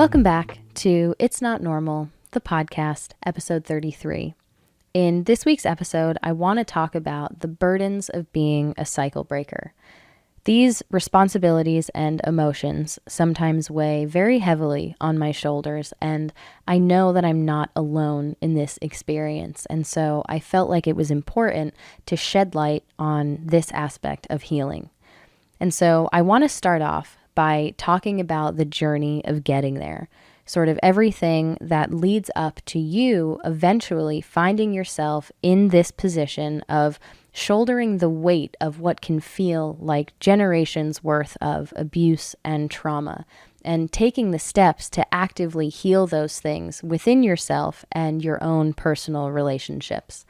Welcome back to It's Not Normal, the podcast, episode 33. In this week's episode, I want to talk about the burdens of being a cycle breaker. These responsibilities and emotions sometimes weigh very heavily on my shoulders, and I know that I'm not alone in this experience. And so I felt like it was important to shed light on this aspect of healing. And so I want to start off by talking about the journey of getting there, sort of everything that leads up to you eventually finding yourself in this position of shouldering the weight of what can feel like generations worth of abuse and trauma, and taking the steps to actively heal those things within yourself and your own personal relationships.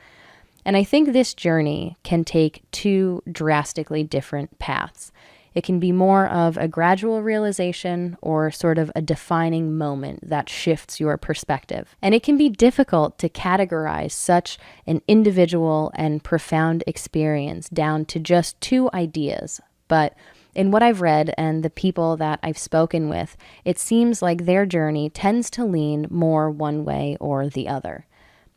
And I think this journey can take two drastically different paths. It can be more of a gradual realization or sort of a defining moment that shifts your perspective. And it can be difficult to categorize such an individual and profound experience down to just two ideas. But in what I've read and the people that I've spoken with, it seems like their journey tends to lean more one way or the other.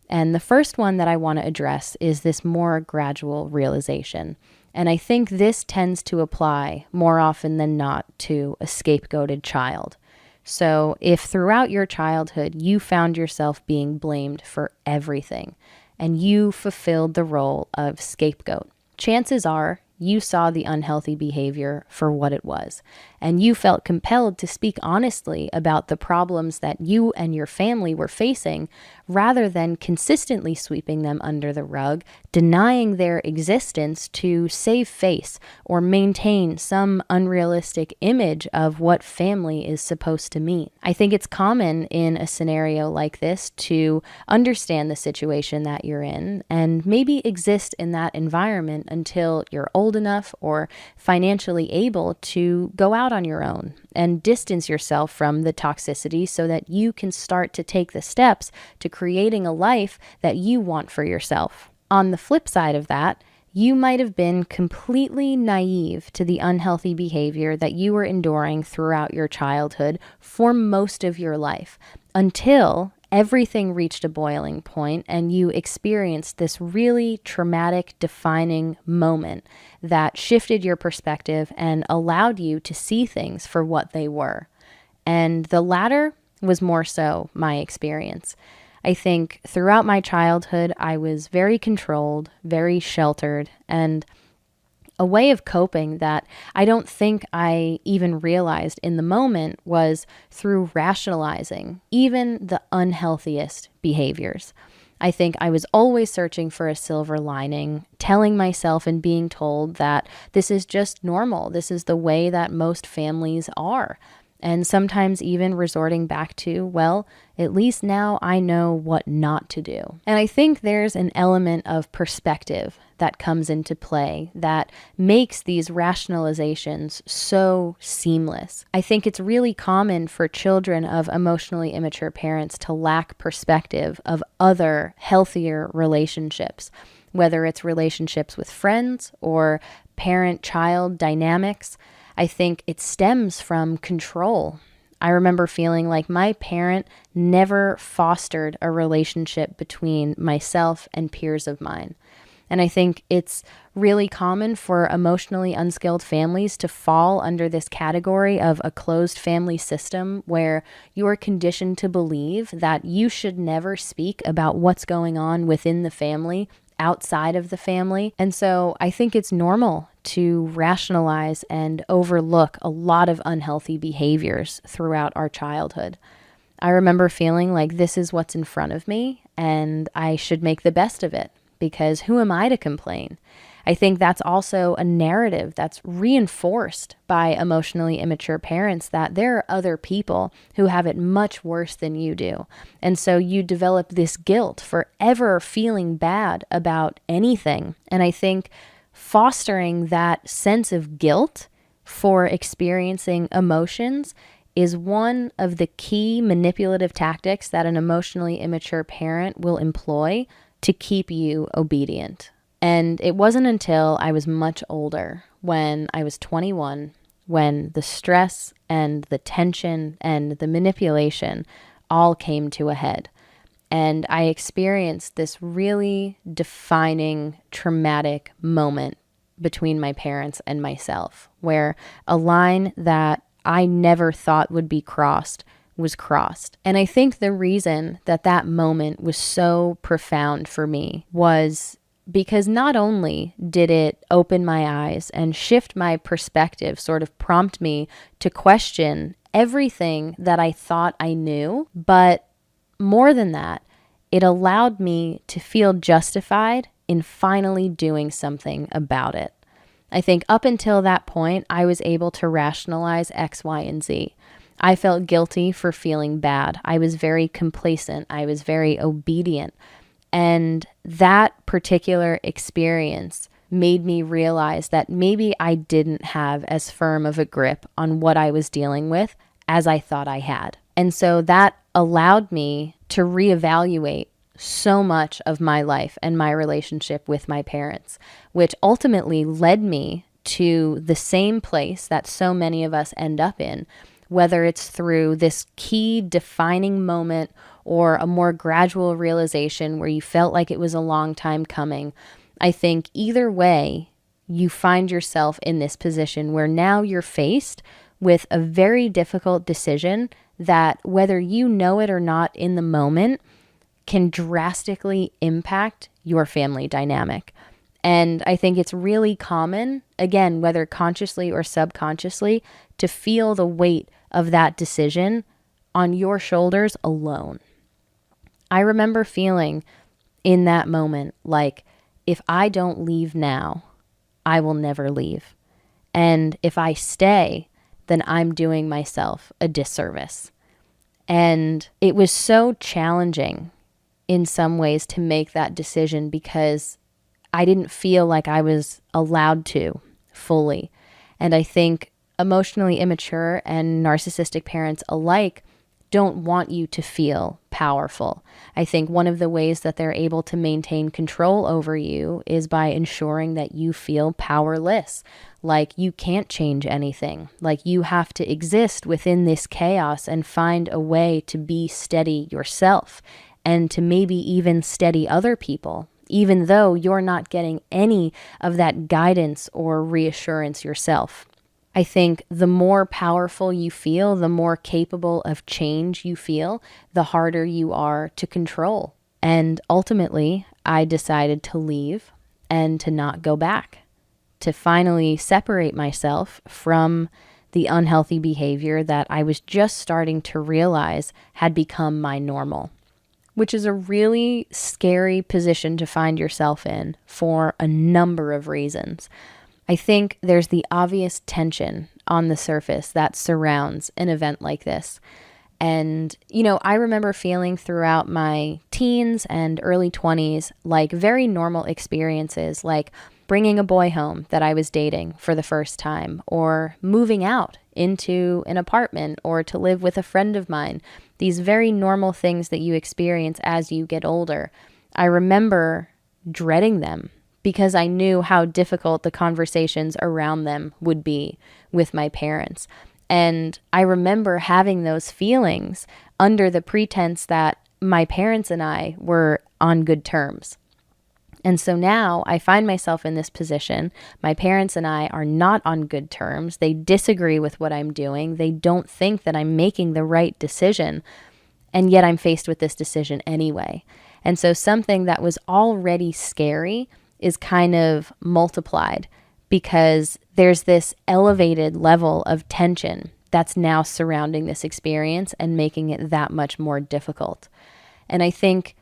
And the first one that I want to address is this more gradual realization. And I think this tends to apply more often than not to a scapegoated child. So if throughout your childhood you found yourself being blamed for everything and you fulfilled the role of scapegoat, chances are you saw the unhealthy behavior for what it was, and you felt compelled to speak honestly about the problems that you and your family were facing, rather than consistently sweeping them under the rug, denying their existence to save face or maintain some unrealistic image of what family is supposed to mean. I think it's common in a scenario like this to understand the situation that you're in and maybe exist in that environment until you're old enough or financially able to go out on your own and distance yourself from the toxicity so that you can start to take the steps to creating a life that you want for yourself. On the flip side of that, you might have been completely naive to the unhealthy behavior that you were enduring throughout your childhood for most of your life, until everything reached a boiling point and you experienced this really traumatic, defining moment that shifted your perspective and allowed you to see things for what they were. And the latter was more so my experience. I think throughout my childhood, I was very controlled, very sheltered, and a way of coping that I don't think I even realized in the moment was through rationalizing even the unhealthiest behaviors. I think I was always searching for a silver lining, telling myself and being told that this is just normal. This is the way that most families are. And sometimes even resorting back to, well, at least now I know what not to do. And I think there's an element of perspective that comes into play that makes these rationalizations so seamless. I think it's really common for children of emotionally immature parents to lack perspective of other healthier relationships, whether it's relationships with friends or parent-child dynamics. I think it stems from control. I remember feeling like my parent never fostered a relationship between myself and peers of mine. And I think it's really common for emotionally unskilled families to fall under this category of a closed family system where you're conditioned to believe that you should never speak about what's going on within the family, outside of the family. And so I think it's normal to rationalize and overlook a lot of unhealthy behaviors throughout our childhood. I remember feeling like this is what's in front of me and I should make the best of it, because who am I to complain? I think that's also a narrative that's reinforced by emotionally immature parents, that there are other people who have it much worse than you do. And so you develop this guilt for ever feeling bad about anything. And I think fostering that sense of guilt for experiencing emotions is one of the key manipulative tactics that an emotionally immature parent will employ to keep you obedient. And it wasn't until I was much older, when I was 21, when the stress and the tension and the manipulation all came to a head. And I experienced this really defining, traumatic moment between my parents and myself, where a line that I never thought would be crossed was crossed. And I think the reason that that moment was so profound for me was because not only did it open my eyes and shift my perspective, sort of prompt me to question everything that I thought I knew, but more than that, it allowed me to feel justified in finally doing something about it. I think up until that point, I was able to rationalize X, Y, and Z. I felt guilty for feeling bad. I was very complacent. I was very obedient. And that particular experience made me realize that maybe I didn't have as firm of a grip on what I was dealing with as I thought I had. And so that allowed me to reevaluate so much of my life and my relationship with my parents, which ultimately led me to the same place that so many of us end up in, whether it's through this key defining moment or a more gradual realization where you felt like it was a long time coming. I think either way, you find yourself in this position where now you're faced with a very difficult decision that, whether you know it or not in the moment, can drastically impact your family dynamic. And I think it's really common, again, whether consciously or subconsciously, to feel the weight of that decision on your shoulders alone. I remember feeling in that moment like, if I don't leave now, I will never leave. And if I stay, then I'm doing myself a disservice. And it was so challenging in some ways to make that decision because I didn't feel like I was allowed to fully. And I think emotionally immature and narcissistic parents alike don't want you to feel powerful. I think one of the ways that they're able to maintain control over you is by ensuring that you feel powerless, like you can't change anything, like you have to exist within this chaos and find a way to be steady yourself and to maybe even steady other people, even though you're not getting any of that guidance or reassurance yourself. I think the more powerful you feel, the more capable of change you feel, the harder you are to control. And ultimately, I decided to leave and to not go back, to finally separate myself from the unhealthy behavior that I was just starting to realize had become my normal, which is a really scary position to find yourself in for a number of reasons. I think there's the obvious tension on the surface that surrounds an event like this. And, I remember feeling throughout my teens and early 20s like very normal experiences, like bringing a boy home that I was dating for the first time, or moving out into an apartment or to live with a friend of mine. These very normal things that you experience as you get older. I remember dreading them because I knew how difficult the conversations around them would be with my parents. And I remember having those feelings under the pretense that my parents and I were on good terms. And so now I find myself in this position. My parents and I are not on good terms. They disagree with what I'm doing. They don't think that I'm making the right decision. And yet I'm faced with this decision anyway. And so something that was already scary is kind of multiplied because there's this elevated level of tension that's now surrounding this experience and making it that much more difficult. And I think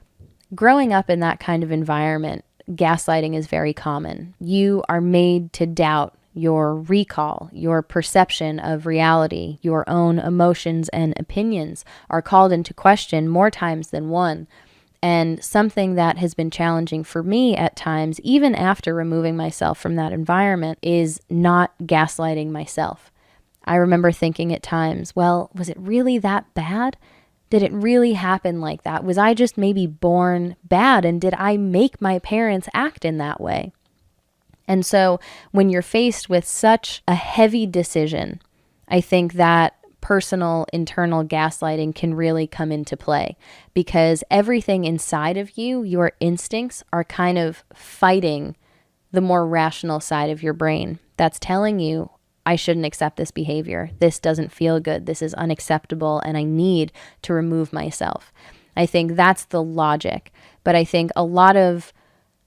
growing up in that kind of environment, gaslighting is very common. You are made to doubt your recall, your perception of reality, your own emotions and opinions are called into question more times than one. And something that has been challenging for me at times, even after removing myself from that environment, is not gaslighting myself. I remember thinking at times, well, was it really that bad? Did it really happen like that? Was I just maybe born bad? And did I make my parents act in that way? And so when you're faced with such a heavy decision, I think that personal internal gaslighting can really come into play, because everything inside of you, your instincts, are kind of fighting the more rational side of your brain that's telling you, I shouldn't accept this behavior. This doesn't feel good. This is unacceptable, and I need to remove myself. I think that's the logic. But I think a lot of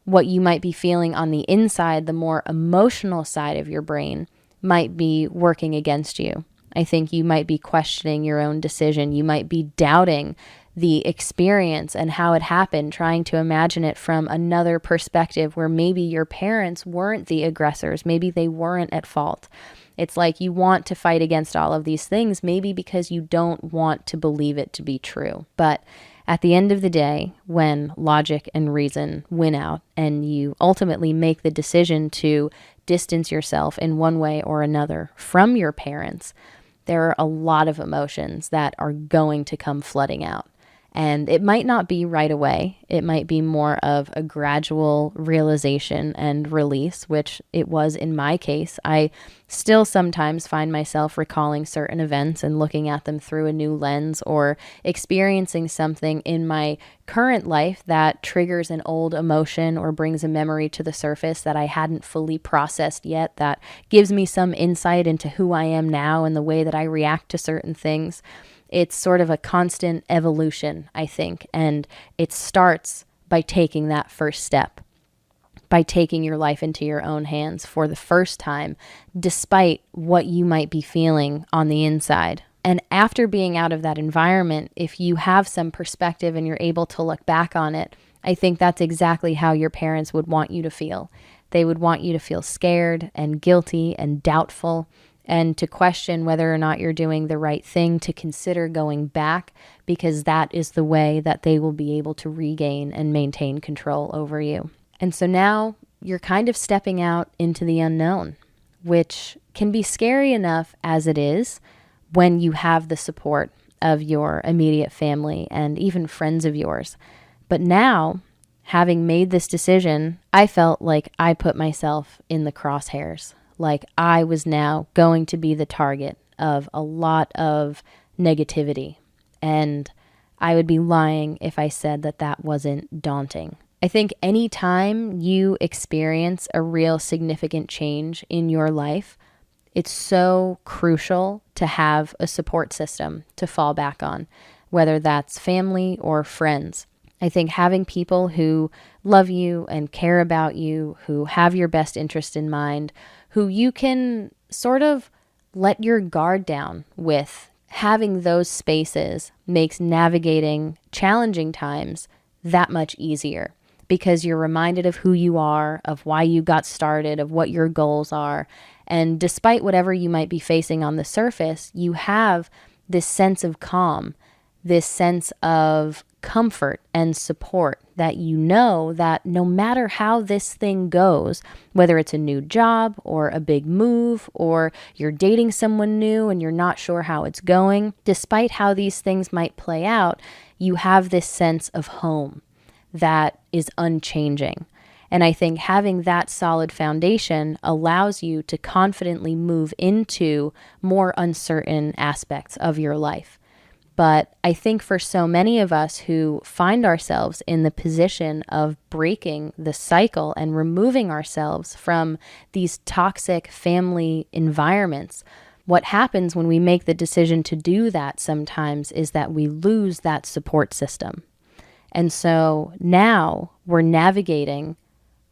what you might be feeling on the inside, the more emotional side of your brain, might be working against you. I think you might be questioning your own decision. You might be doubting the experience and how it happened, trying to imagine it from another perspective where maybe your parents weren't the aggressors. Maybe they weren't at fault. It's like you want to fight against all of these things, maybe because you don't want to believe it to be true. But at the end of the day, when logic and reason win out and you ultimately make the decision to distance yourself in one way or another from your parents, there are a lot of emotions that are going to come flooding out. And it might not be right away. It might be more of a gradual realization and release, which it was in my case. I still sometimes find myself recalling certain events and looking at them through a new lens, or experiencing something in my current life that triggers an old emotion or brings a memory to the surface that I hadn't fully processed yet, that gives me some insight into who I am now and the way that I react to certain things. It's sort of a constant evolution, I think, and it starts by taking that first step, by taking your life into your own hands for the first time, despite what you might be feeling on the inside. And after being out of that environment, if you have some perspective and you're able to look back on it, I think that's exactly how your parents would want you to feel. They would want you to feel scared and guilty and doubtful, and to question whether or not you're doing the right thing, to consider going back, because that is the way that they will be able to regain and maintain control over you. And so now you're kind of stepping out into the unknown, which can be scary enough as it is when you have the support of your immediate family and even friends of yours. But now, having made this decision, I felt like I put myself in the crosshairs. Like I was now going to be the target of a lot of negativity. And I would be lying if I said that that wasn't daunting. I think anytime you experience a real significant change in your life, it's so crucial to have a support system to fall back on, whether that's family or friends. I think having people who love you and care about you, who have your best interest in mind, who you can sort of let your guard down with, having those spaces makes navigating challenging times that much easier, because you're reminded of who you are, of why you got started, of what your goals are. And despite whatever you might be facing on the surface, you have this sense of calm, this sense of comfort and support, that you know that no matter how this thing goes, whether it's a new job or a big move, or you're dating someone new and you're not sure how it's going, despite how these things might play out, you have this sense of home that is unchanging. And I think having that solid foundation allows you to confidently move into more uncertain aspects of your life. But I think for so many of us who find ourselves in the position of breaking the cycle and removing ourselves from these toxic family environments, what happens when we make the decision to do that sometimes is that we lose that support system. And so now we're navigating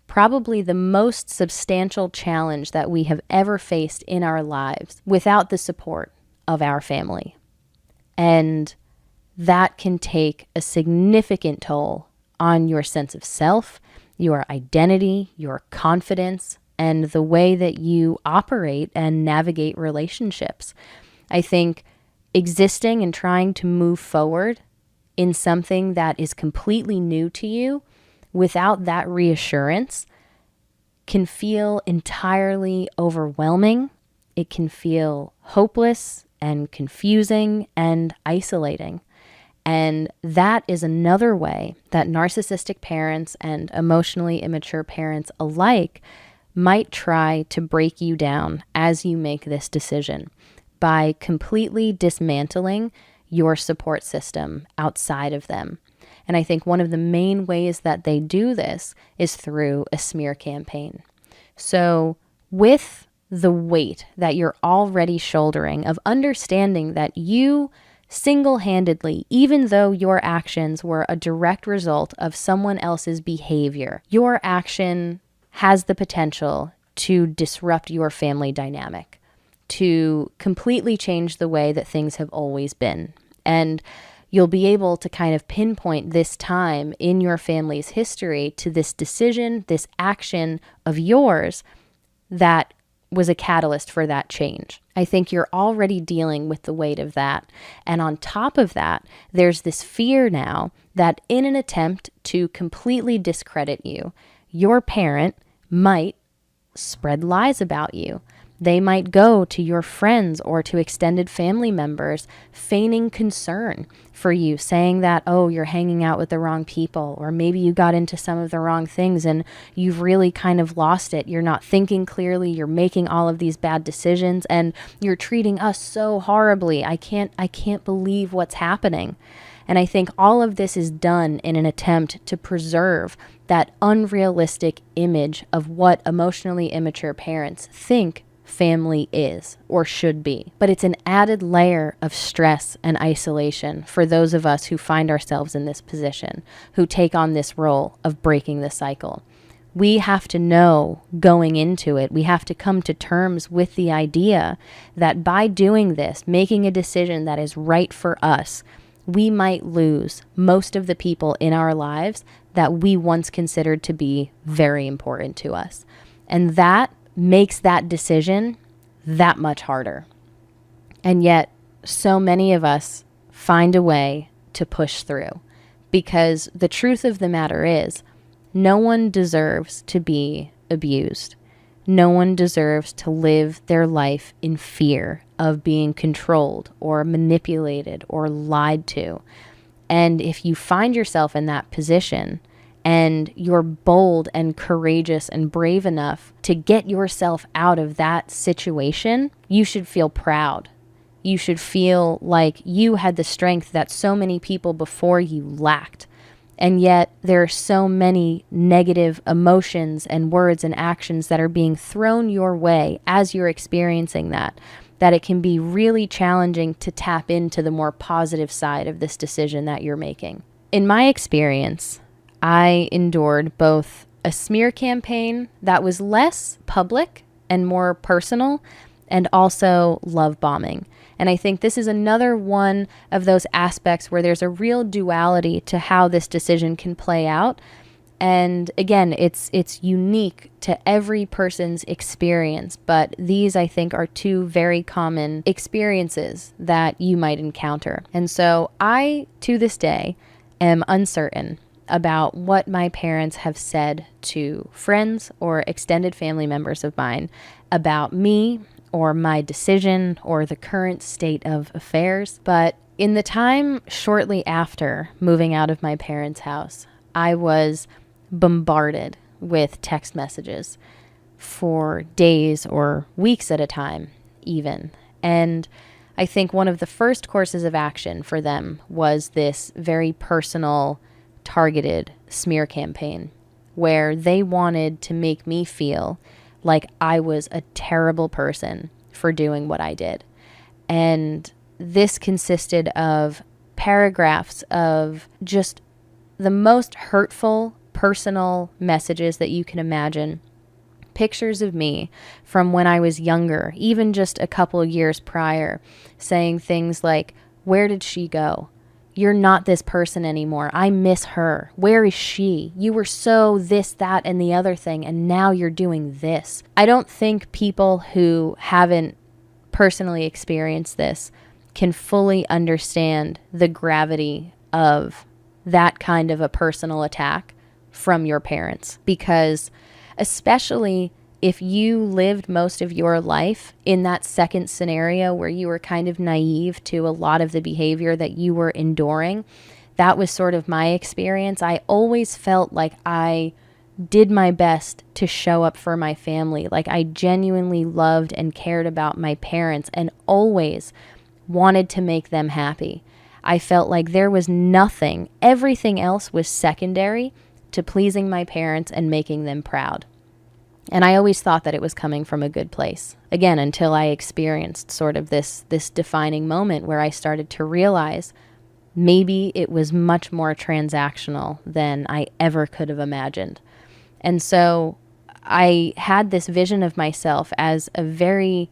probably the most substantial challenge that we have ever faced in our lives without the support of our family. And that can take a significant toll on your sense of self, your identity, your confidence, and the way that you operate and navigate relationships. I think existing and trying to move forward in something that is completely new to you without that reassurance can feel entirely overwhelming. It can feel hopeless and confusing and isolating. And that is another way that narcissistic parents and emotionally immature parents alike might try to break you down as you make this decision by completely dismantling your support system outside of them. And I think one of the main ways that they do this is through a smear campaign. So with the weight that you're already shouldering of understanding that you single-handedly, even though your actions were a direct result of someone else's behavior, your action has the potential to disrupt your family dynamic, to completely change the way that things have always been. And you'll be able to kind of pinpoint this time in your family's history to this decision, this action of yours that was a catalyst for that change. I think you're already dealing with the weight of that. And on top of that, there's this fear now that in an attempt to completely discredit you, your parent might spread lies about you. They might go to your friends or to extended family members feigning concern for you, saying that, oh, you're hanging out with the wrong people, or maybe you got into some of the wrong things and you've really kind of lost it. You're not thinking clearly. You're making all of these bad decisions and you're treating us so horribly. I can't believe what's happening. And I think all of this is done in an attempt to preserve that unrealistic image of what emotionally immature parents think family is or should be. But it's an added layer of stress and isolation for those of us who find ourselves in this position, who take on this role of breaking the cycle. We have to know going into it, we have to come to terms with the idea that by doing this, making a decision that is right for us, we might lose most of the people in our lives that we once considered to be very important to us. And that makes that decision that much harder. And yet, so many of us find a way to push through, because the truth of the matter is, no one deserves to be abused. No one deserves to live their life in fear of being controlled or manipulated or lied to. And if you find yourself in that position, and you're bold and courageous and brave enough to get yourself out of that situation, you should feel proud. You should feel like you had the strength that so many people before you lacked. And yet there are so many negative emotions and words and actions that are being thrown your way as you're experiencing that it can be really challenging to tap into the more positive side of this decision that you're making. In my experience, I endured both a smear campaign that was less public and more personal, and also love bombing. And I think this is another one of those aspects where there's a real duality to how this decision can play out. And again, it's unique to every person's experience, but these, I think, are two very common experiences that you might encounter. And so I, to this day, am uncertain about what my parents have said to friends or extended family members of mine about me or my decision or the current state of affairs. But in the time shortly after moving out of my parents' house, I was bombarded with text messages for days or weeks at a time even. And I think one of the first courses of action for them was this very personal, targeted smear campaign where they wanted to make me feel like I was a terrible person for doing what I did. And this consisted of paragraphs of just the most hurtful personal messages that you can imagine. Pictures of me from when I was younger, even just a couple of years prior, saying things like, "Where did she go? You're not this person anymore. I miss her. Where is she? You were so this, that, and the other thing, and now you're doing this." I don't think people who haven't personally experienced this can fully understand the gravity of that kind of a personal attack from your parents, because especially if you lived most of your life in that second scenario where you were kind of naive to a lot of the behavior that you were enduring, that was sort of my experience. I always felt like I did my best to show up for my family. Like, I genuinely loved and cared about my parents and always wanted to make them happy. I felt like there was nothing, everything else was secondary to pleasing my parents and making them proud. And I always thought that it was coming from a good place. Again, until I experienced sort of this defining moment where I started to realize maybe it was much more transactional than I ever could have imagined. And so I had this vision of myself as a very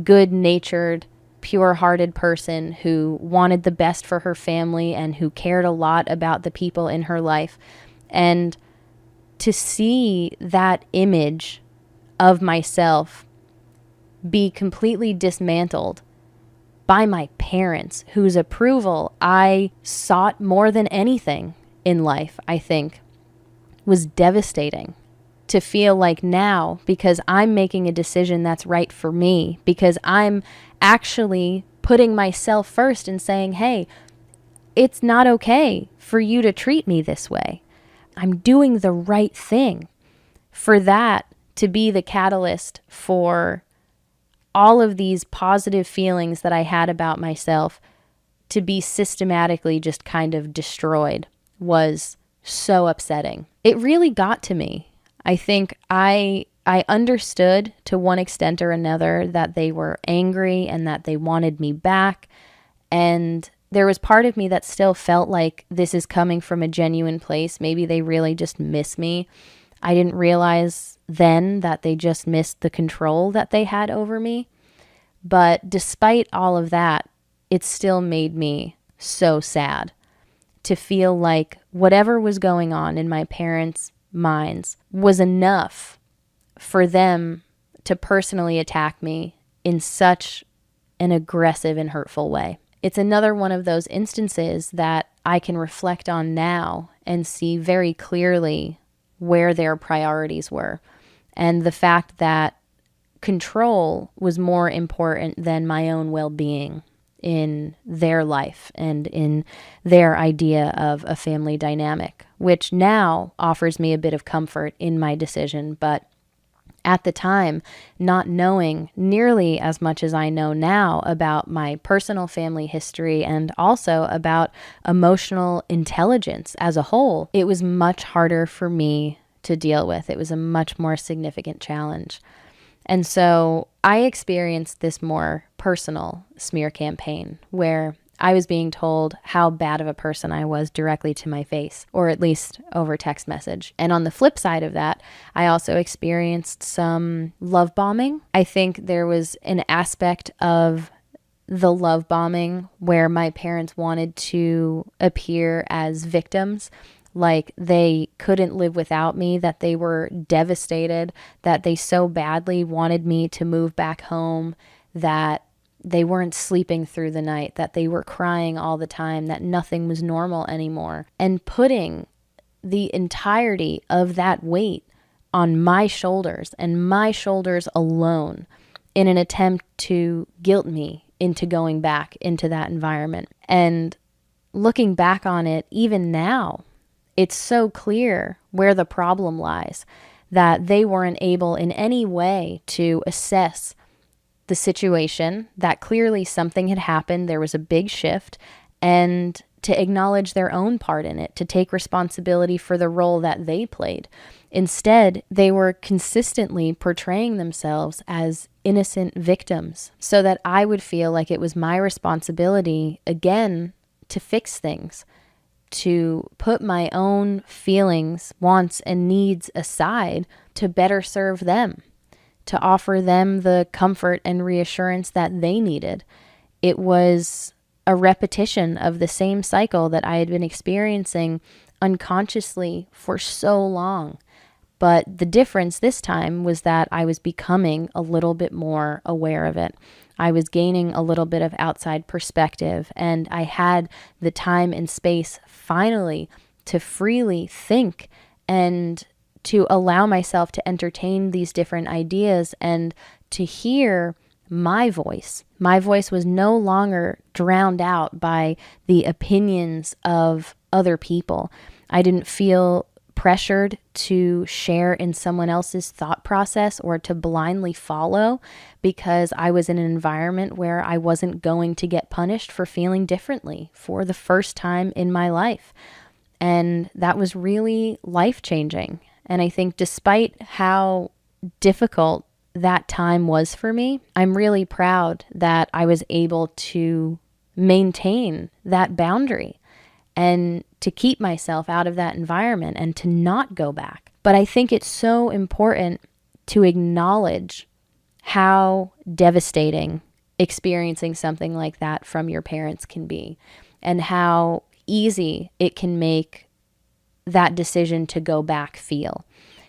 good-natured, pure-hearted person who wanted the best for her family and who cared a lot about the people in her life. And to see that image of myself be completely dismantled by my parents, whose approval I sought more than anything in life, I think, was devastating. To feel like now, because I'm making a decision that's right for me, because I'm actually putting myself first and saying, hey, it's not okay for you to treat me this way. I'm doing the right thing. For that to be the catalyst for all of these positive feelings that I had about myself to be systematically just kind of destroyed was so upsetting. It really got to me. I think I understood to one extent or another that they were angry and that they wanted me back. And there was part of me that still felt like this is coming from a genuine place. Maybe they really just miss me. I didn't realize then that they just missed the control that they had over me. But despite all of that, it still made me so sad to feel like whatever was going on in my parents' minds was enough for them to personally attack me in such an aggressive and hurtful way. It's another one of those instances that I can reflect on now and see very clearly where their priorities were. And the fact that control was more important than my own well-being in their life and in their idea of a family dynamic, which now offers me a bit of comfort in my decision. But at the time, not knowing nearly as much as I know now about my personal family history and also about emotional intelligence as a whole, it was much harder for me to deal with. It was a much more significant challenge. And so I experienced this more personal smear campaign where I was being told how bad of a person I was directly to my face, or at least over text message. And on the flip side of that, I also experienced some love bombing. I think there was an aspect of the love bombing where my parents wanted to appear as victims, like they couldn't live without me, that they were devastated, that they so badly wanted me to move back home, that they weren't sleeping through the night, that they were crying all the time, that nothing was normal anymore. And putting the entirety of that weight on my shoulders and my shoulders alone in an attempt to guilt me into going back into that environment. And looking back on it, even now, it's so clear where the problem lies, that they weren't able in any way to assess the situation, that clearly something had happened, there was a big shift, and to acknowledge their own part in it, to take responsibility for the role that they played. Instead, they were consistently portraying themselves as innocent victims so that I would feel like it was my responsibility, again, to fix things, to put my own feelings, wants, and needs aside to better serve them, to offer them the comfort and reassurance that they needed. It was a repetition of the same cycle that I had been experiencing unconsciously for so long. But the difference this time was that I was becoming a little bit more aware of it. I was gaining a little bit of outside perspective, and I had the time and space finally to freely think and to allow myself to entertain these different ideas and to hear my voice. My voice was no longer drowned out by the opinions of other people. I didn't feel pressured to share in someone else's thought process or to blindly follow because I was in an environment where I wasn't going to get punished for feeling differently for the first time in my life. And that was really life-changing. And I think despite how difficult that time was for me, I'm really proud that I was able to maintain that boundary and to keep myself out of that environment and to not go back. But I think it's so important to acknowledge how devastating experiencing something like that from your parents can be, and how easy it can make that decision to go back feel.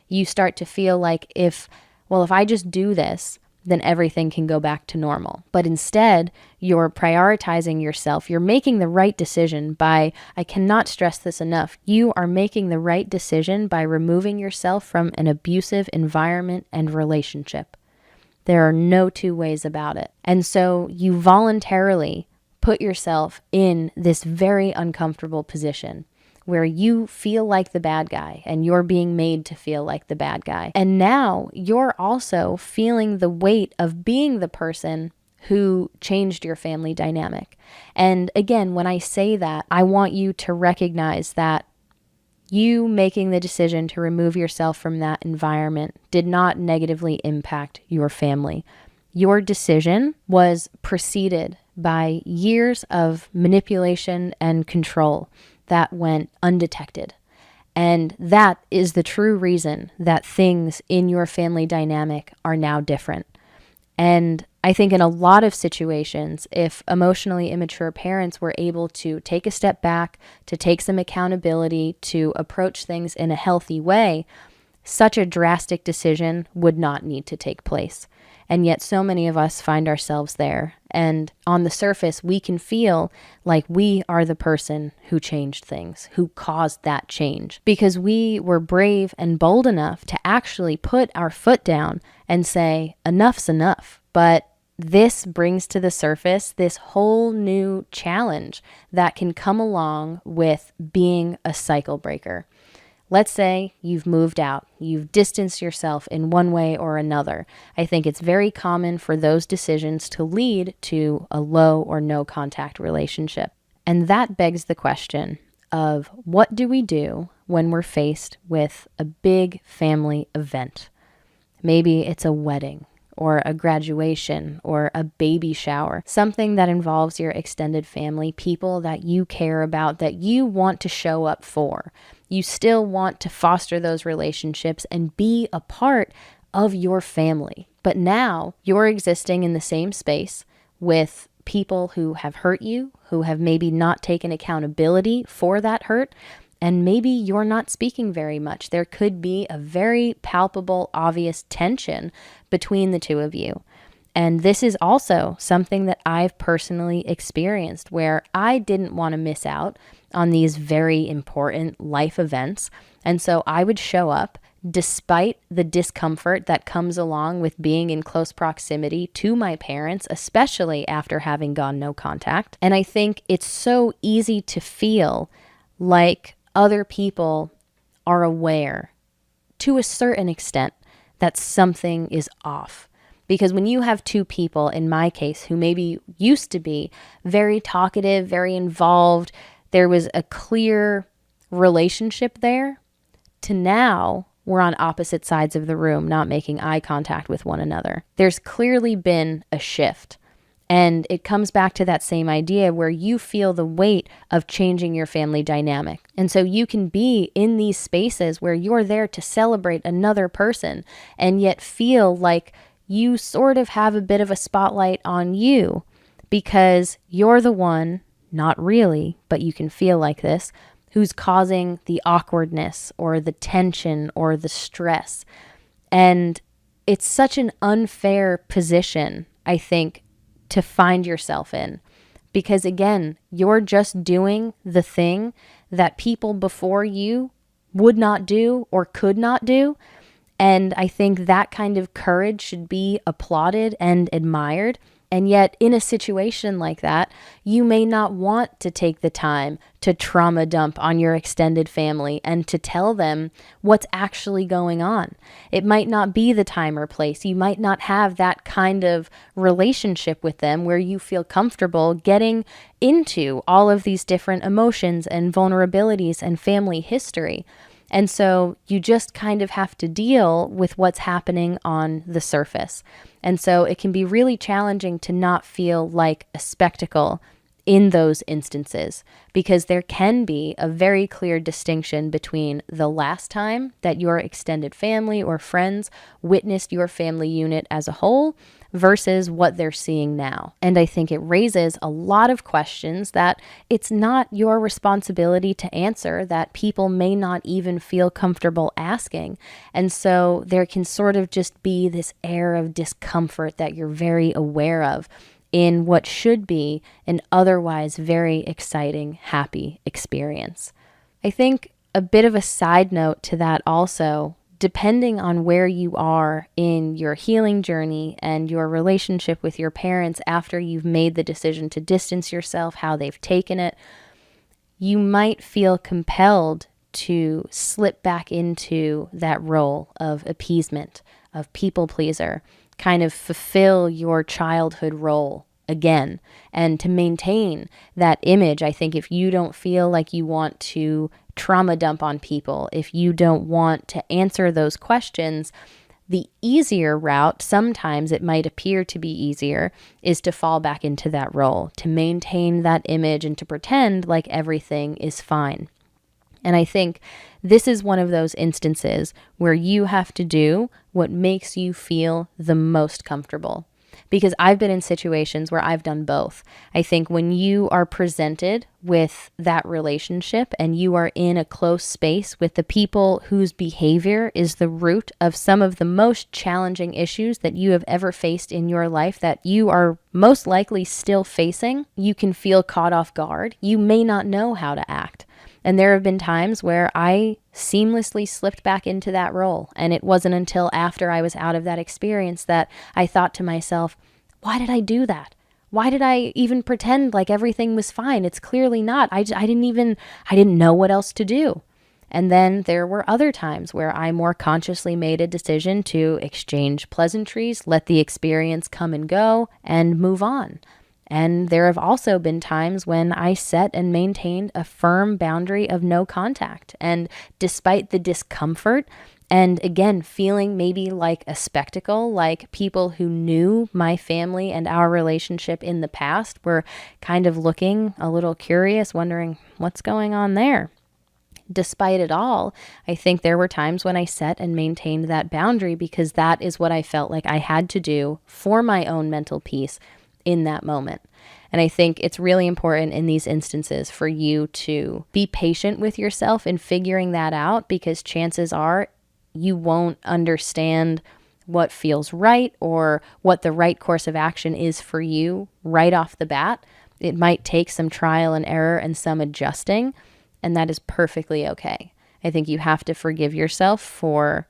You start to feel like if I just do this, then everything can go back to normal. But instead, you're prioritizing yourself. You're making the right decision by, I cannot stress this enough, you are making the right decision by removing yourself from an abusive environment and relationship. There are no two ways about it. And so you voluntarily put yourself in this very uncomfortable position where you feel like the bad guy and you're being made to feel like the bad guy. And now you're also feeling the weight of being the person who changed your family dynamic. And again, when I say that, I want you to recognize that you making the decision to remove yourself from that environment did not negatively impact your family. Your decision was preceded by years of manipulation and control that went undetected. And that is the true reason that things in your family dynamic are now different. And I think in a lot of situations, if emotionally immature parents were able to take a step back, to take some accountability, to approach things in a healthy way, such a drastic decision would not need to take place. And yet so many of us find ourselves there. And on the surface, we can feel like we are the person who changed things, who caused that change, because we were brave and bold enough to actually put our foot down and say, enough's enough. But this brings to the surface this whole new challenge that can come along with being a cycle breaker. Let's say you've moved out, you've distanced yourself in one way or another. I think it's very common for those decisions to lead to a low or no contact relationship. And that begs the question of, what do we do when we're faced with a big family event? Maybe it's a wedding or a graduation or a baby shower, something that involves your extended family, people that you care about, that you want to show up for. You still want to foster those relationships and be a part of your family. But now you're existing in the same space with people who have hurt you, who have maybe not taken accountability for that hurt, and maybe you're not speaking very much. There could be a very palpable, obvious tension between the two of you. And this is also something that I've personally experienced, where I didn't want to miss out on these very important life events. And so I would show up despite the discomfort that comes along with being in close proximity to my parents, especially after having gone no contact. And I think it's so easy to feel like other people are aware to a certain extent that something is off. Because when you have two people, in my case, who maybe used to be very talkative, very involved, there was a clear relationship there, to now we're on opposite sides of the room, not making eye contact with one another. There's clearly been a shift. And it comes back to that same idea where you feel the weight of changing your family dynamic. And so you can be in these spaces where you're there to celebrate another person and yet feel like you sort of have a bit of a spotlight on you because you're the one, not really, but you can feel like this, who's causing the awkwardness or the tension or the stress. And it's such an unfair position, I think, to find yourself in. Because again, you're just doing the thing that people before you would not do or could not do. And I think that kind of courage should be applauded and admired And yet, in a situation like that, you may not want to take the time to trauma dump on your extended family and to tell them what's actually going on. It might not be the time or place. You might not have that kind of relationship with them where you feel comfortable getting into all of these different emotions and vulnerabilities and family history. And so you just kind of have to deal with what's happening on the surface. And so it can be really challenging to not feel like a spectacle in those instances, because there can be a very clear distinction between the last time that your extended family or friends witnessed your family unit as a whole versus what they're seeing now. And I think it raises a lot of questions that it's not your responsibility to answer, that people may not even feel comfortable asking. And so there can sort of just be this air of discomfort that you're very aware of in what should be an otherwise very exciting, happy experience. I think a bit of a side note to that also, depending on where you are in your healing journey and your relationship with your parents after you've made the decision to distance yourself, how they've taken it, you might feel compelled to slip back into that role of appeasement, of people pleaser, kind of fulfill your childhood role again. And to maintain that image, I think if you don't feel like you want to trauma dump on people, if you don't want to answer those questions, the easier route, sometimes it might appear to be easier, is to fall back into that role, to maintain that image and to pretend like everything is fine. And I think this is one of those instances where you have to do what makes you feel the most comfortable. Because I've been in situations where I've done both. I think when you are presented with that relationship and you are in a close space with the people whose behavior is the root of some of the most challenging issues that you have ever faced in your life, that you are most likely still facing, you can feel caught off guard. You may not know how to act. And there have been times where I seamlessly slipped back into that role. And it wasn't until after I was out of that experience that I thought to myself, why did I do that? Why did I even pretend like everything was fine? It's clearly not. I didn't know what else to do. And then there were other times where I more consciously made a decision to exchange pleasantries, let the experience come and go, and move on. And there have also been times when I set and maintained a firm boundary of no contact. And despite the discomfort, and again, feeling maybe like a spectacle, like people who knew my family and our relationship in the past were kind of looking a little curious, wondering what's going on there. Despite it all, I think there were times when I set and maintained that boundary because that is what I felt like I had to do for my own mental peace in that moment. And I think it's really important in these instances for you to be patient with yourself in figuring that out, because chances are you won't understand what feels right or what the right course of action is for you right off the bat. It might take some trial and error and some adjusting, and that is perfectly okay. I think you have to forgive yourself for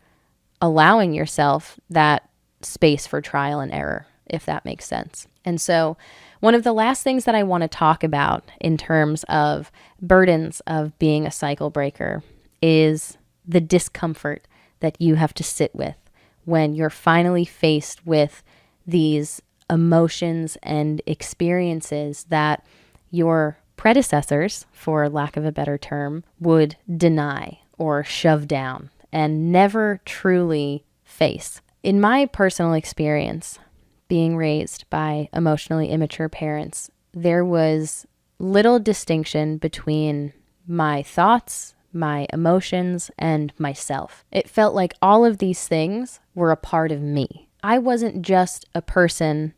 allowing yourself that space for trial and error, if that makes sense. And so one of the last things that I want to talk about in terms of burdens of being a cycle breaker is the discomfort that you have to sit with when you're finally faced with these emotions and experiences that your predecessors, for lack of a better term, would deny or shove down and never truly face. In my personal experience, being raised by emotionally immature parents, there was little distinction between my thoughts, my emotions, and myself. It felt like all of these things were a part of me. I wasn't just a person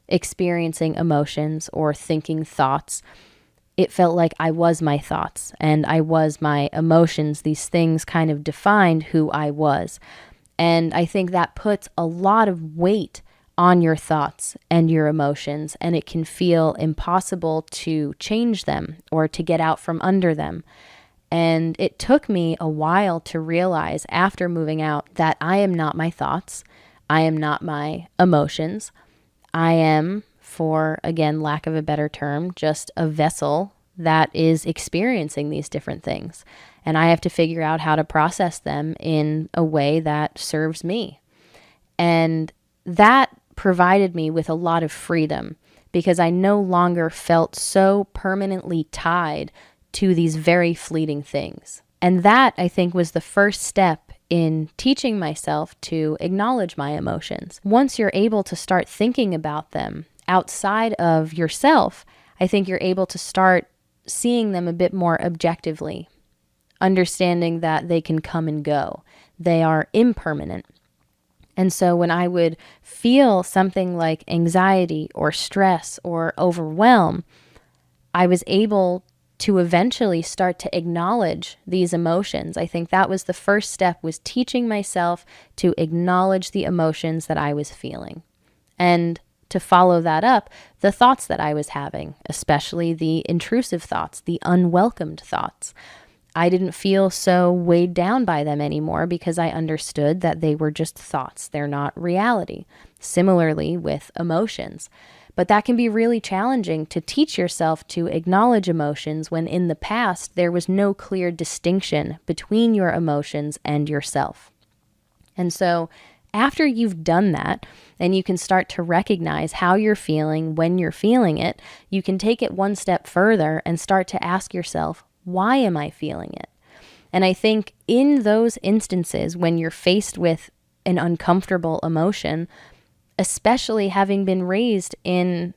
experiencing emotions or thinking thoughts. It felt like I was my thoughts and I was my emotions. These things kind of defined who I was. And I think that puts a lot of weight on your thoughts and your emotions, and it can feel impossible to change them or to get out from under them. And it took me a while to realize after moving out that I am not my thoughts. I am not my emotions. I am for, again, lack of a better term, just a vessel that is experiencing these different things. And I have to figure out how to process them in a way that serves me. And that provided me with a lot of freedom because I no longer felt so permanently tied to these very fleeting things. And that, I think, was the first step in teaching myself to acknowledge my emotions. Once you're able to start thinking about them outside of yourself, I think you're able to start seeing them a bit more objectively, understanding that they can come and go. They are impermanent. And so when I would feel something like anxiety or stress or overwhelm, I was able to eventually start to acknowledge these emotions. I think that was the first step, was teaching myself to acknowledge the emotions that I was feeling. And to follow that up, the thoughts that I was having, especially the intrusive thoughts, the unwelcomed thoughts. I didn't feel so weighed down by them anymore because I understood that they were just thoughts. They're not reality. Similarly with emotions. But that can be really challenging to teach yourself to acknowledge emotions when in the past there was no clear distinction between your emotions and yourself. And so after you've done that, and you can start to recognize how you're feeling when you're feeling it, you can take it one step further and start to ask yourself, why am I feeling it? And I think in those instances when you're faced with an uncomfortable emotion, especially having been raised in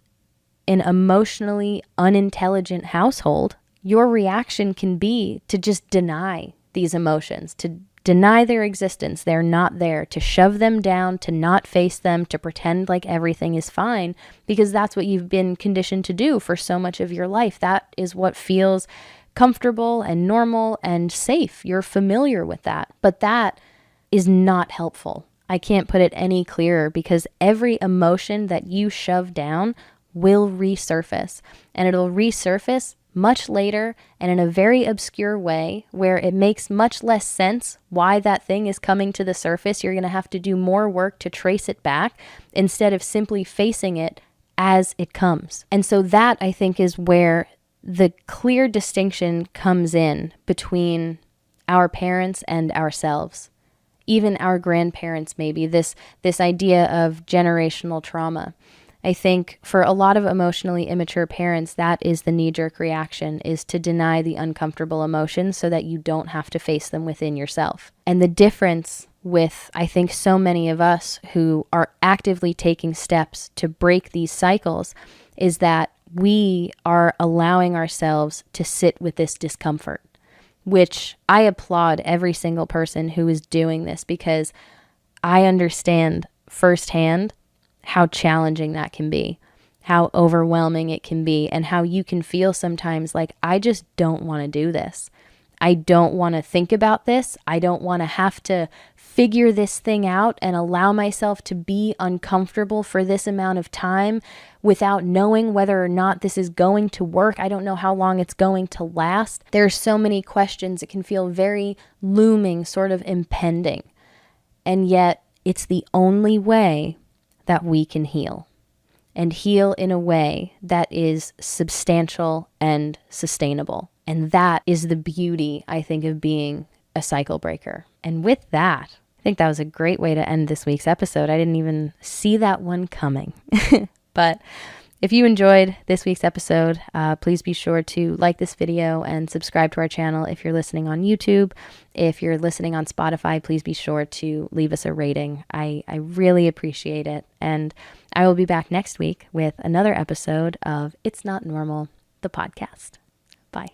an emotionally unintelligent household, your reaction can be to just deny these emotions, to deny their existence. They're not there, to shove them down, to not face them, to pretend like everything is fine, because that's what you've been conditioned to do for so much of your life. That is what feels comfortable and normal and safe. You're familiar with that, but that is not helpful. I can't put it any clearer, because every emotion that you shove down will resurface, and it'll resurface much later and in a very obscure way where it makes much less sense why that thing is coming to the surface. You're going to have to do more work to trace it back instead of simply facing it as it comes. And so that, I think, is where the clear distinction comes in between our parents and ourselves. Even our grandparents, maybe, this idea of generational trauma. I think for a lot of emotionally immature parents, that is the knee-jerk reaction, is to deny the uncomfortable emotions so that you don't have to face them within yourself. And the difference with, I think, so many of us who are actively taking steps to break these cycles is that we are allowing ourselves to sit with this discomfort, which I applaud every single person who is doing this, because I understand firsthand how challenging that can be, how overwhelming it can be, and how you can feel sometimes like, I just don't want to do this. I don't want to think about this. I don't want to have to figure this thing out and allow myself to be uncomfortable for this amount of time without knowing whether or not this is going to work. I don't know how long it's going to last. There are so many questions. It can feel very looming, sort of impending. And yet it's the only way that we can heal, and heal in a way that is substantial and sustainable. And that is the beauty, I think, of being a cycle breaker. And with that, I think that was a great way to end this week's episode. I didn't even see that one coming. But if you enjoyed this week's episode, please be sure to like this video and subscribe to our channel if you're listening on YouTube. If you're listening on Spotify, please be sure to leave us a rating. I really appreciate it. And I will be back next week with another episode of It's Not Normal, the podcast. Bye.